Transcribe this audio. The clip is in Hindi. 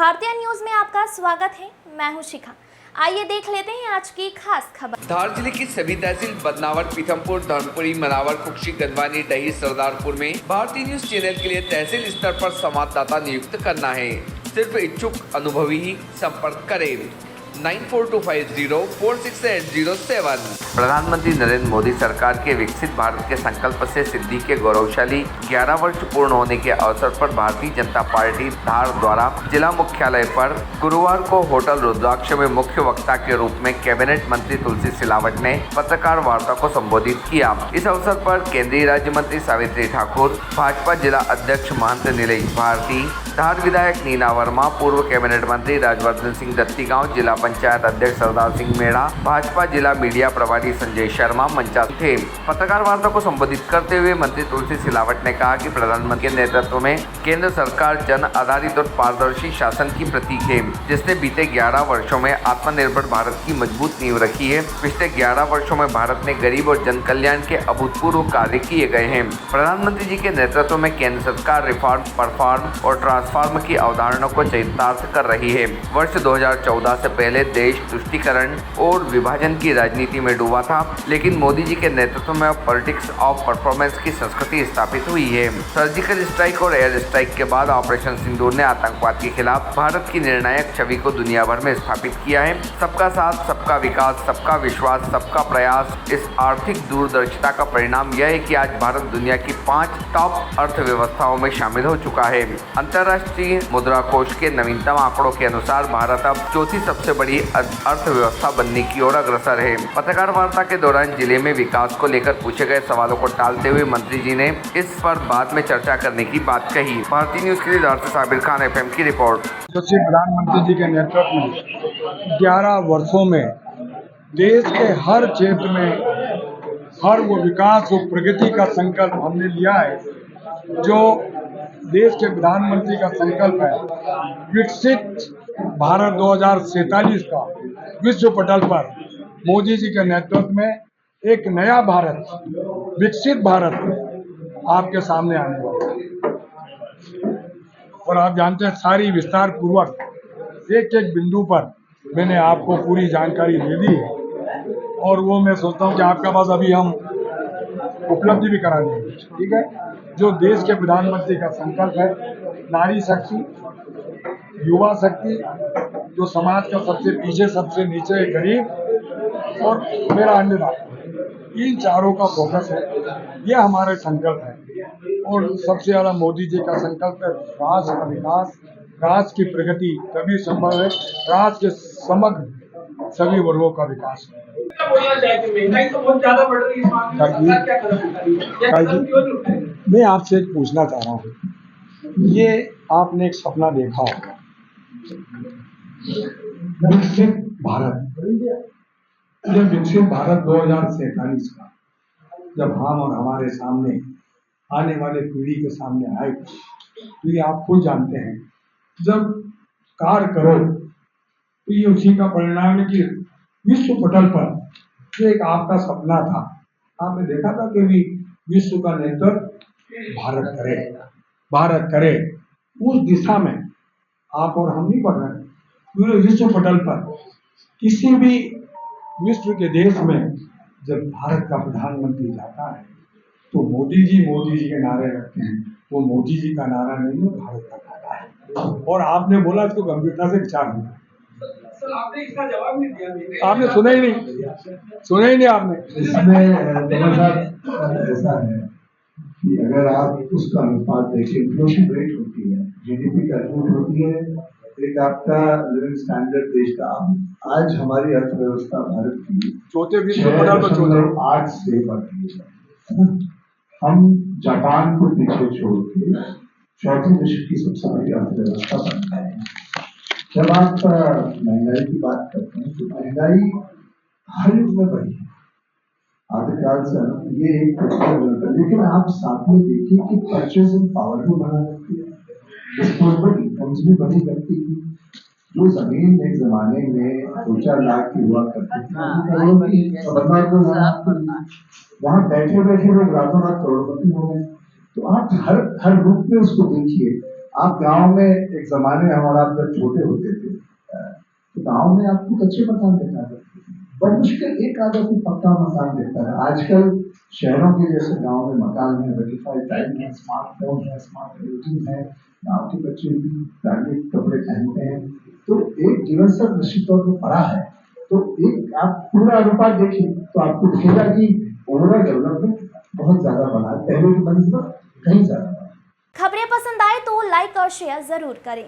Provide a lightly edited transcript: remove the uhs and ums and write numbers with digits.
भारतीय न्यूज में आपका स्वागत है। मैं हूं शिखा। आइए देख लेते हैं आज की खास खबर। धार जिले की सभी तहसील बदनावर, पीथमपुर, धर्मपुरी, मनावर, कुक्षी, गंदवानी, डही, सरदारपुर में भारतीय न्यूज चैनल के लिए तहसील स्तर पर संवाददाता नियुक्त करना है। सिर्फ इच्छुक अनुभवी ही संपर्क करें। 9425046807। प्रधानमंत्री नरेंद्र मोदी सरकार के विकसित भारत के संकल्प से सिद्धि के गौरवशाली 11 वर्ष पूर्ण होने के अवसर पर भारतीय जनता पार्टी धार द्वारा जिला मुख्यालय पर गुरुवार को होटल रुद्राक्ष में मुख्य वक्ता के रूप में कैबिनेट मंत्री तुलसी सिलावट ने पत्रकार वार्ता को संबोधित किया। इस अवसर पर केंद्रीय राज्य मंत्री सावित्री ठाकुर, भाजपा जिला अध्यक्ष महंत नीलेश भारती, धार विधायक नीना वर्मा, पूर्व कैबिनेट मंत्री राजवर्धन सिंह दत्तीगांव, जिला पंचायत अध्यक्ष सरदार सिंह मेढ़ा, भाजपा जिला मीडिया प्रभारी संजय शर्मा मंचासीन थे। पत्रकार वार्ता को संबोधित करते हुए मंत्री तुलसी सिलावट ने कहा कि प्रधानमंत्री के नेतृत्व में केंद्र सरकार जन आधारित और पारदर्शी शासन की प्रतीक है, जिसने बीते 11 वर्षों में आत्मनिर्भर भारत की मजबूत नींव रखी है। पिछले 11 वर्षों में भारत में गरीब और जन कल्याण के अभूतपूर्व कार्य किए गए हैं। प्रधानमंत्री जी के नेतृत्व में केंद्र सरकार रिफॉर्म, परफॉर्म और ट्रांसफॉर्म की अवधारणा को चरितार्थ कर रही है। वर्ष 2014 से पहले देश तुष्टीकरण और विभाजन की राजनीति में डूबा था, लेकिन मोदी जी के नेतृत्व में पॉलिटिक्स ऑफ परफॉर्मेंस की संस्कृति स्थापित हुई है। सर्जिकल स्ट्राइक और एयर स्ट्राइक के बाद ऑपरेशन सिंदूर ने आतंकवाद के खिलाफ भारत की निर्णायक छवि को दुनिया भर में स्थापित किया है। सबका साथ, सबका विकास, सबका विश्वास, सबका प्रयास, इस आर्थिक दूरदर्शिता का परिणाम यह है कि आज भारत दुनिया की 5 टॉप अर्थव्यवस्थाओं में शामिल हो चुका है। अंतर्राष्ट्रीय मुद्रा कोष के नवीनतम आंकड़ों के अनुसार भारत अब चौथी सबसे बड़ी अर्थव्यवस्था बनने की ओर अग्रसर है। पत्रकार वार्ता के दौरान जिले में विकास को लेकर पूछे गए सवालों को टालते हुए मंत्री जी ने इस पर बाद में चर्चा करने की बात कही। भारतीय न्यूज के लिए धार से साबिर खान, FM की रिपोर्ट। प्रधानमंत्री जी के नेतृत्व में 11 वर्षों में देश के हर क्षेत्र में हर वो विकास और प्रगति का संकल्प हमने लिया है। जो देश के प्रधानमंत्री का संकल्प है विकसित भारत 2047 का, विश्व पटल पर मोदी जी के नेतृत्व में एक नया भारत, विकसित भारत आपके सामने आने वाला है। और आप जानते हैं सारी विस्तार पूर्वक एक एक बिंदु पर मैंने आपको पूरी जानकारी दे दी है, और वो मैं सोचता हूँ कि आपके पास अभी हम उपलब्धि भी करा देंगे। ठीक है, जो देश के प्रधानमंत्री का संकल्प है, नारी शक्ति, युवा शक्ति, जो समाज का सबसे पीछे, सबसे नीचे गरीब और मेरा अन्नदाता, इन चारों का फोकस है। ये हमारे संकल्प है। और सबसे ज्यादा मोदी जी का संकल्प है राष्ट्र का विकास, राष्ट्र की प्रगति तभी संभव है राष्ट्र के समग्र सभी वर्गों का विकास। मैं आपसे एक पूछना चाह रहा हूँ, ये आपने एक सपना देखा होगा, विकसित भारत, ये विकसित भारत 2047 का जब हम और हमारे सामने आने वाले पीढ़ी के सामने आए, तो ये आप खुद जानते हैं, जब कार्य करो तो ये उसी का परिणाम है कि विश्व पटल पर जो एक आपका सपना था, आपने देखा था कि विश्व का नेतृत्व भारत करे, उस दिशा में आप और हम नहीं बढ़ रहे हैं। पूरे विश्व पटल पर किसी भी विश्व के देश में जब भारत का प्रधानमंत्री जाता है तो मोदी जी के नारे रखते हैं। वो मोदी जी का नारा नहीं है, भारत का नारा है। और आपने बोला इसको गंभीरता से विचार होगा। आपने इसका जवाब नहीं दिया, आपने सुना ही नहीं आपने। इसमें ऐसा है कि अगर आप उसका अनुपात देखिए, इन्फ्लेशन रेट होती है, GDP कैलकुलेट होती है, एक आपका लिविंग स्टैंडर्ड देश का। आज हमारी अर्थव्यवस्था भारत की 8 से बढ़ी है। हम जापान को पीछे छोड़ के चौथे विश्व की सबसे बड़ी अर्थव्यवस्था बन गए हैं। जब आप महंगाई की बात करते हैं तो महंगाई हर युग में बढ़ी है, आदिकाल से ये एक है। लेकिन आप साथ में देखिए कि परचेजिंग पावर भी बढ़ा करती है, डिस्पोजेबल इनकम्स भी बढ़ी करती थी। जो जमीन एक जमाने में 2-4 लाख की हुआ करती थी, वहाँ बैठे बैठे लोग रातों रात करोड़पति हो गए। तो आप हर रूप में उसको देखिए आप गांव में एक जमाने में हम और आप जब छोटे होते थे तो गांव में आपको कच्चे मकान देखा था, बड़ मुश्किल एक आधा कोई पक्का मकान देखता है। आजकल शहरों के जैसे गांव में मकान है, रेटिफाइड टाइम है, स्मार्टफोन है, स्मार्ट एडिटिंग है, गांव के बच्चे भी ब्रांडेड कपड़े पहनते हैं, तो एक जीवन स्तर निश्चित तौर पर बढ़ा है। तो एक आप पूरा अनुपात देखिए तो आपको दिखेगा कि ओवरऑल डेवलपमेंट बहुत ज्यादा बढ़ा है, पहले की बनस्पत कहीं ज्यादा। खबरें पसंद आए तो लाइक और शेयर जरूर करें।